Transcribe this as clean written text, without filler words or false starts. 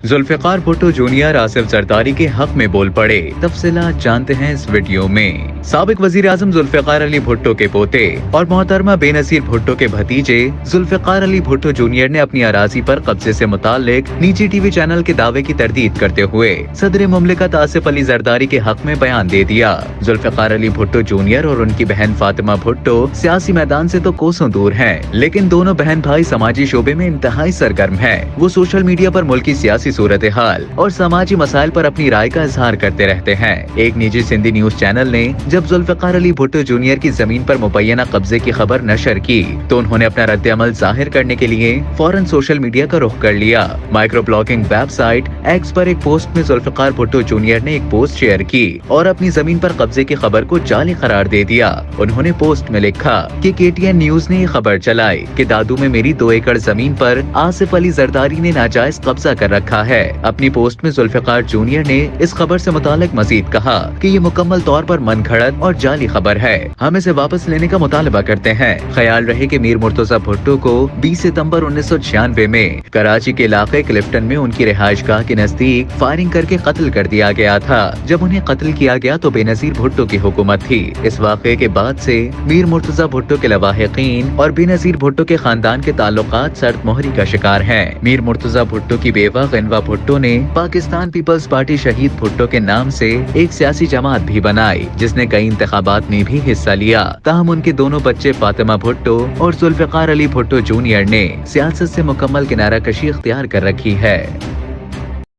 Zulfikar Bhutto junior Asif Zardari के हक में बोल पड़े। तफसीलात जानते हैं इस वीडियो में। साबिक वजीर आजम जुल्फिकार अली भुट्टो के पोते और मोहतरमा बेनजीर भुट्टो के भतीजे जुल्फिकार अली भुट्टो जूनियर ने अपनी अराजी पर कब्जे से मुताल्लिक निजी टीवी चैनल के दावे की तरदीद करते हुए सदर मुमलिकत आसिफ अली जरदारी के हक में बयान दे दिया। जुल्फिकार अली भुट्टो जूनियर और उनकी बहन फातिमा भुट्टो सियासी मैदान से तो कोसों दूर हैं, लेकिन दोनों बहन भाई समाजी शोबे में इंतहाई सरगर्म है। वो सोशल मीडिया पर मुल्की सियासी सूरत हाल और समाजी मसाइल पर अपनी राय का इजहार करते रहते हैं। एक निजी सिंधी न्यूज चैनल ने जब जुल्फिकार अली भुट्टो जूनियर की जमीन पर मुबैना कब्जे की खबर नशर की तो उन्होंने अपना रद्द-ए-अमल जाहिर करने के लिए फौरन सोशल मीडिया का रुख कर लिया। माइक्रो ब्लॉगिंग वेबसाइट एक्स पर एक पोस्ट में जुल्फिकार भुट्टो जूनियर ने एक पोस्ट शेयर की और अपनी जमीन पर कब्जे की खबर को जाली करार दे दिया। उन्होंने पोस्ट में लिखा कि KTN न्यूज ने ये खबर चलाई कि दादू में मेरी 2 एकड़ जमीन पर आसिफ अली जरदारी ने नाजायज कब्जा कर रखा है। अपनी पोस्ट में जुल्फिकार जूनियर ने इस खबर से मुतालिक मजीद कहा कि ये मुकम्मल तौर पर मनगढ़ंत और जाली खबर है। हम इसे वापस लेने का मुतालबा करते हैं। ख्याल रहे कि मीर मुर्तजा भुट्टो को 20 सितंबर 1996 में कराची के इलाके क्लिफ्टन में उनकी रिहाइशगाह के नजदीक फायरिंग करके कत्ल कर दिया गया था। जब उन्हें कत्ल किया गया तो बेनजीर भुट्टो की हुकूमत थी। इस वाक़े के बाद से मीर मुर्तजा भुट्टो के लवाहिकीन और बेनजीर भुट्टो के खानदान के ताल्लुकात सर्द मोहरी का शिकार हैं। मीर मुर्तजा भुट्टो की बेवा गनवा भुट्टो ने पाकिस्तान पीपल्स पार्टी शहीद भुट्टो के नाम से एक सियासी जमात भी बनाई, जिसने कई इंतखाबात में भी हिस्सा लिया। ताहम उनके दोनों बच्चे फातिमा भुट्टो और जुल्फिकार अली भुट्टो जूनियर ने सियासत से मुकम्मल किनारा कशी इख्तियार कर रखी है।